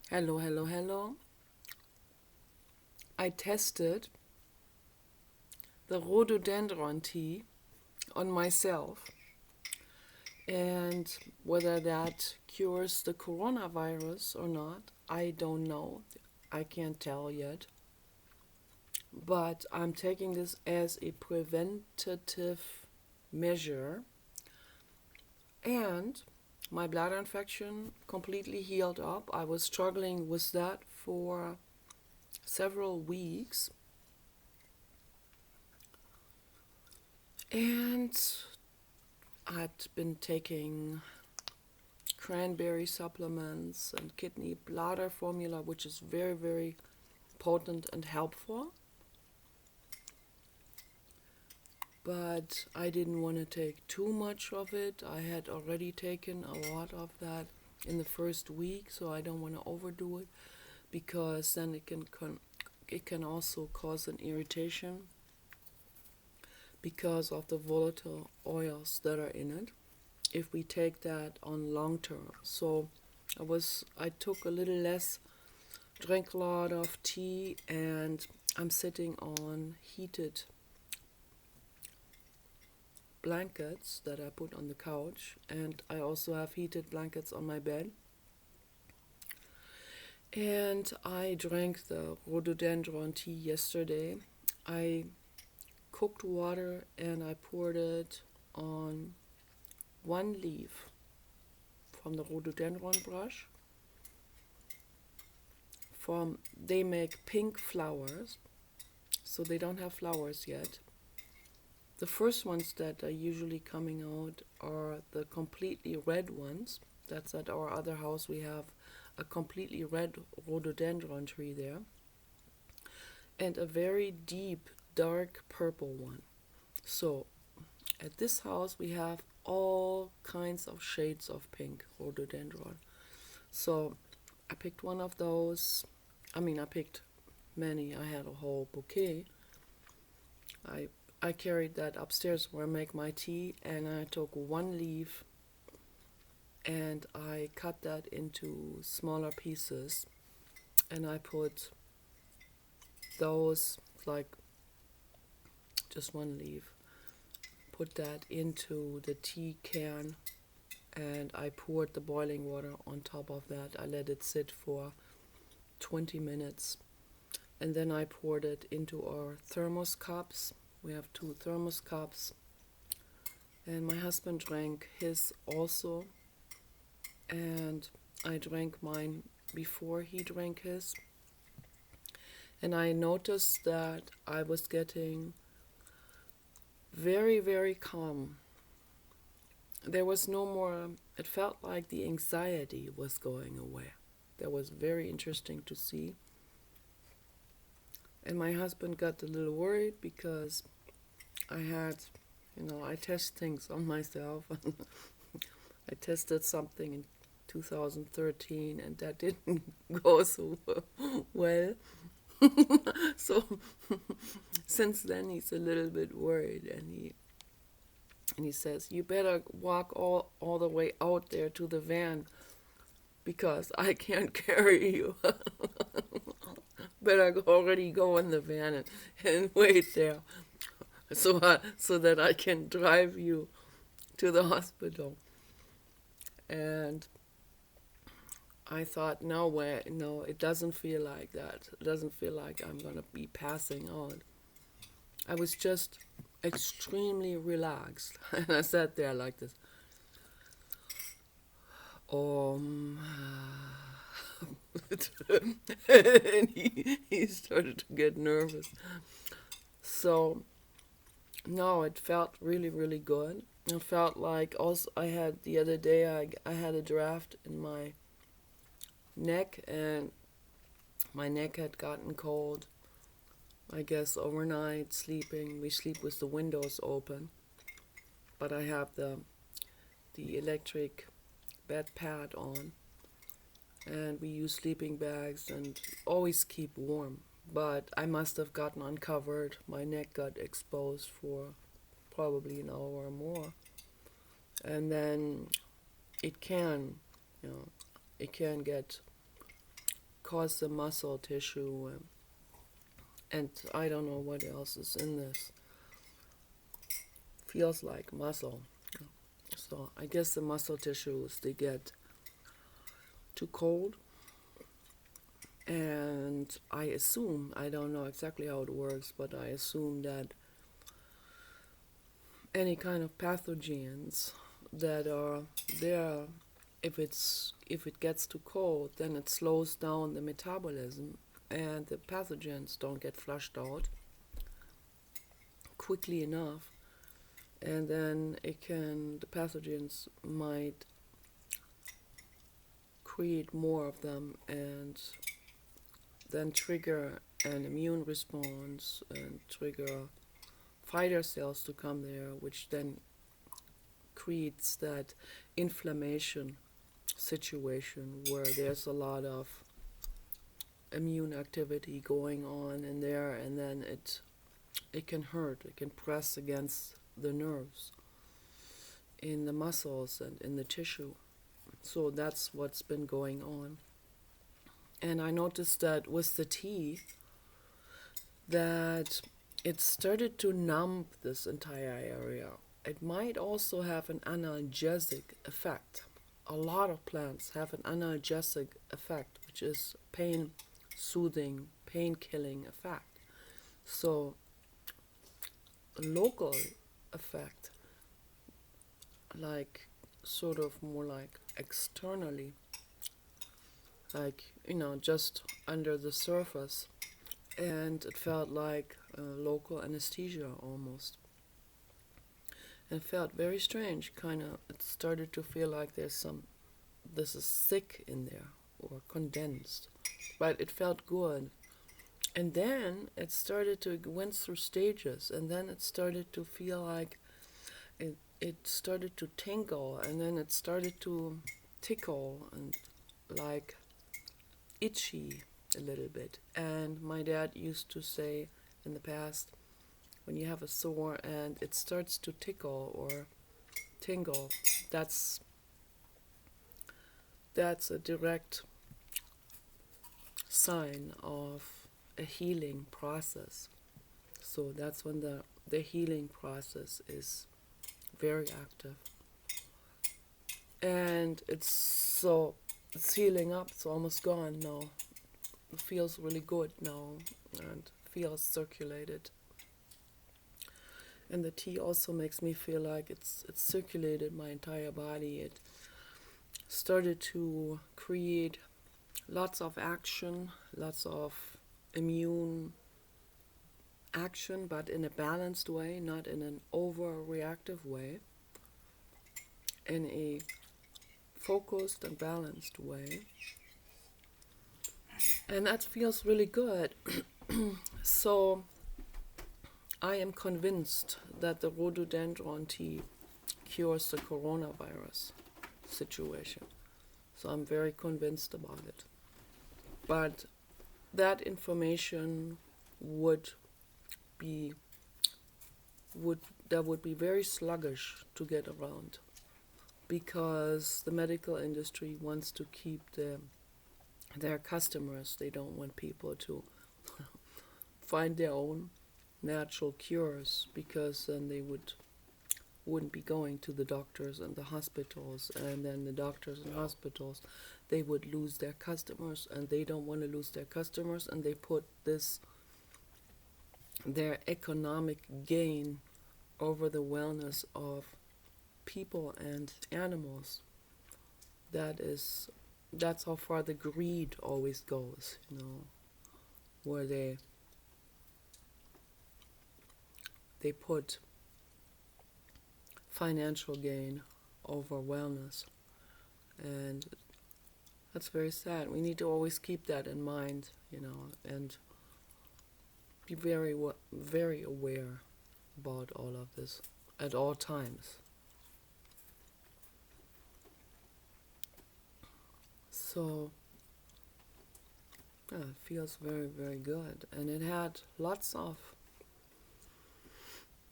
Hello, hello, hello. I tested the rhododendron tea on myself and whether that cures the coronavirus or not, I don't know. I can't tell yet. But I'm taking this as a preventative measure, and my bladder infection completely healed up. I was struggling with that for several weeks, and I'd been taking cranberry supplements and kidney bladder formula, which is very, very potent and helpful. But I didn't want to take too much of it. I had already taken a lot of that in the first week, so I don't want to overdo it because then it can also cause an irritation because of the volatile oils that are in it if we take that on long term. So I took a little less, drank a lot of tea, and I'm sitting on heated blankets that I put on the couch, and I also have heated blankets on my bed. And I drank the rhododendron tea yesterday. I cooked water and I poured it on one leaf from the rhododendron brush. They make pink flowers, so they don't have flowers yet. The first ones that are usually coming out are the completely red ones. That's at our other house. We have a completely red rhododendron tree there, and a very deep, dark purple one. So at this house, we have all kinds of shades of pink rhododendron. So I picked one of those. I picked many. I had a whole bouquet. I I carried that upstairs where I make my tea, and I took one leaf and I cut that into smaller pieces, and I put those, like just one leaf, put that into the tea can, and I poured the boiling water on top of that. I let it sit for 20 minutes, and then I poured it into our thermos cups. We have two thermos cups, and my husband drank his also, and I drank mine before he drank his. And I noticed that I was getting very, very calm. There was no more, it felt like the anxiety was going away. That was very interesting to see. And my husband got a little worried because I had, I test things on myself. I tested something in 2013 and that didn't go so well. So since then he's a little bit worried, and he says, "You better walk all the way out there to the van because I can't carry you. Better already go in the van and wait there so that I can drive you to the hospital." And I thought, no way, no, it doesn't feel like that. It doesn't feel like I'm gonna be passing out. I was just extremely relaxed, and I sat there like this. Um, and he started to get nervous. So no, it felt really, really good. It felt like also I had the other day I had a draft in my neck, and my neck had gotten cold. I guess overnight sleeping, we sleep with the windows open, but I have the electric bed pad on, and we use sleeping bags and always keep warm. But I must have gotten uncovered. My neck got exposed for probably an hour or more, and then it can, you know, it can get cause the muscle tissue, and I don't know what else is in this. Feels like muscle. So I guess the muscle tissues, they get too cold, and I assume, I don't know exactly how it works, but I assume that any kind of pathogens that are there, if it gets too cold, then it slows down the metabolism, and the pathogens don't get flushed out quickly enough, and then the pathogens might create more of them and then trigger an immune response and trigger fighter cells to come there, which then creates that inflammation situation where there's a lot of immune activity going on in there, and then it can hurt. It can press against the nerves in the muscles and in the tissue. So that's what's been going on. And I noticed that with the tea, that it started to numb this entire area. It might also have an analgesic effect. A lot of plants have an analgesic effect, which is pain soothing, pain killing effect. So a local effect, like sort of more like externally, like, just under the surface. And it felt like local anesthesia almost. And it felt very strange, kind of. It started to feel like this is thick in there or condensed, but it felt good. And then it went through stages, and then it started to feel like it started to tingle, and then it started to tickle and like itchy a little bit. And my dad used to say in the past, when you have a sore and it starts to tickle or tingle, that's a direct sign of a healing process. So that's when the healing process is very active. And it's healing up. It's almost gone now. It feels really good now and feels circulated. And the tea also makes me feel like it's circulated my entire body. It started to create lots of action, lots of immune action, but in a balanced way, not in an overreactive way, in a focused and balanced way. And that feels really good. So I am convinced that the rhododendron tea cures the coronavirus situation. So I'm very convinced about it. But that information would be very sluggish to get around, because the medical industry wants to keep their customers. They don't want people to find their own natural cures, because then they wouldn't be going to the doctors and the hospitals, and then the doctors and hospitals, they would lose their customers, and they don't want to lose their customers, and they put their economic gain over the wellness of people and animals. That's how far the greed always goes, where they put financial gain over wellness. And that's very sad. We need to always keep that in mind, and be very, very aware about all of this at all times. So, it feels very, very good. And it had lots of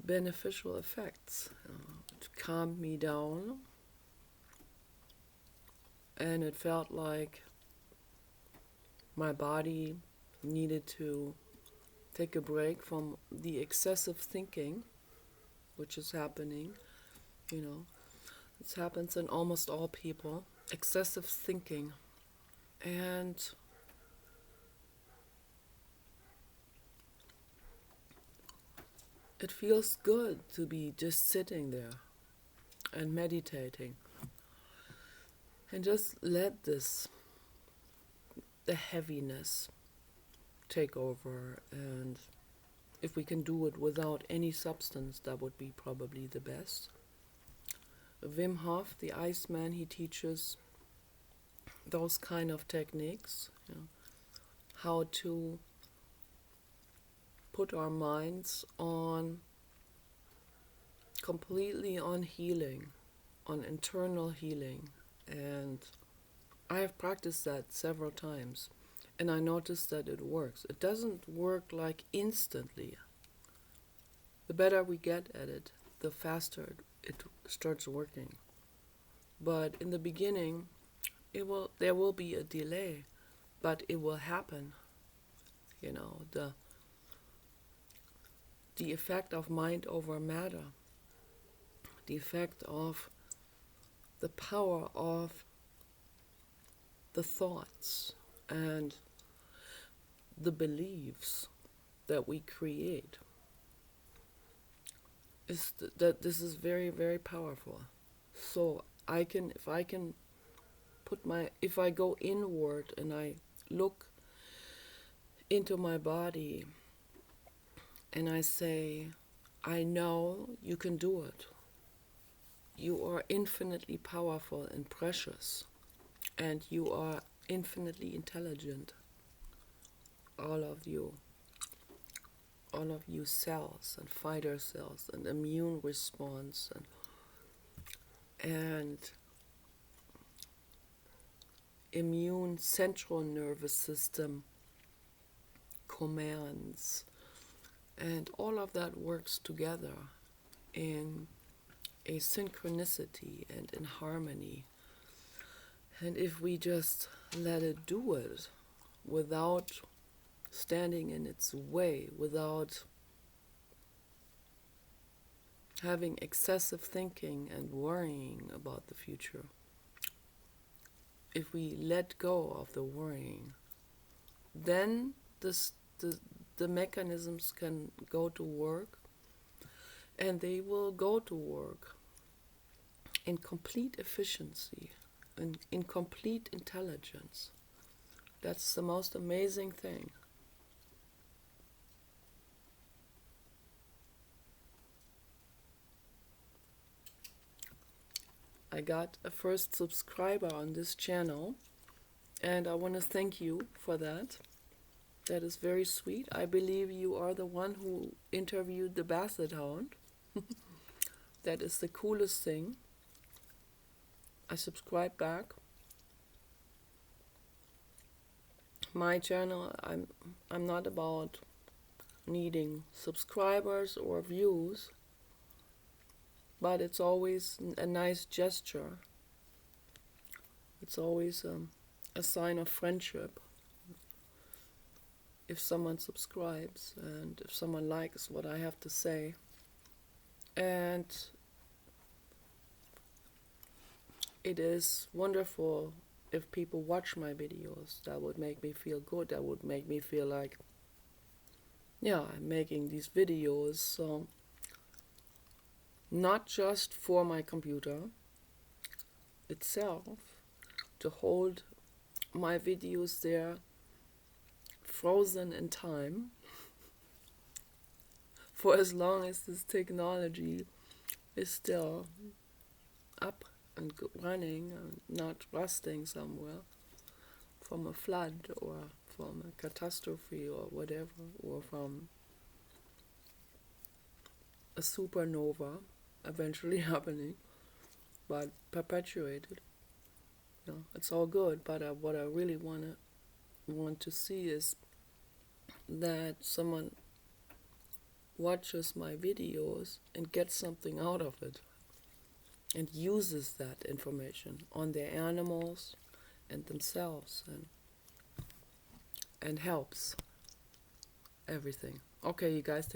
beneficial effects. It calmed me down, and it felt like My body needed to take a break from the excessive thinking, which is happening, you know. It happens in almost all people. Excessive thinking. And it feels good to be just sitting there and meditating. And just let the heaviness take over. And if we can do it without any substance, that would be probably the best. Wim Hof, the Iceman, he teaches those kind of techniques, you know, how to put our minds on completely on healing, on internal healing. And I have practiced that several times, and I noticed that it works. It doesn't work like instantly. The better we get at it, the faster it starts working. But in the beginning, there will be a delay, but it will happen. You know, the effect of mind over matter, the effect of the power of the thoughts and the beliefs that we create is that this is very, very powerful. So if I go inward and I look into my body and I say, I know you can do it. You are infinitely powerful and precious, and you are infinitely intelligent. All of you cells and fighter cells and immune response and immune central nervous system commands, and all of that works together in a synchronicity and in harmony. And if we just let it do it without standing in its way, without having excessive thinking and worrying about the future, if we let go of the worrying, then the mechanisms can go to work, and they will go to work in complete efficiency and in complete intelligence. That's the most amazing thing. I got a first subscriber on this channel, and I want to thank you for that. That is very sweet. I believe you are the one who interviewed the basset hound. That is the coolest thing. I subscribe back. My channel, I'm not about needing subscribers or views, but it's always a nice gesture. It's always a sign of friendship if someone subscribes and if someone likes what I have to say. And it is wonderful if people watch my videos. That would make me feel good. That would make me feel like, yeah, I'm making these videos, so not just for my computer itself, to hold my videos there frozen in time for as long as this technology is still up and running and not rusting somewhere from a flood or from a catastrophe or whatever, or from a supernova eventually happening, but perpetuated. You know, it's all good, but what I really want to see is that someone watches my videos and gets something out of it and uses that information on their animals and themselves. And and helps everything. Okay, you guys.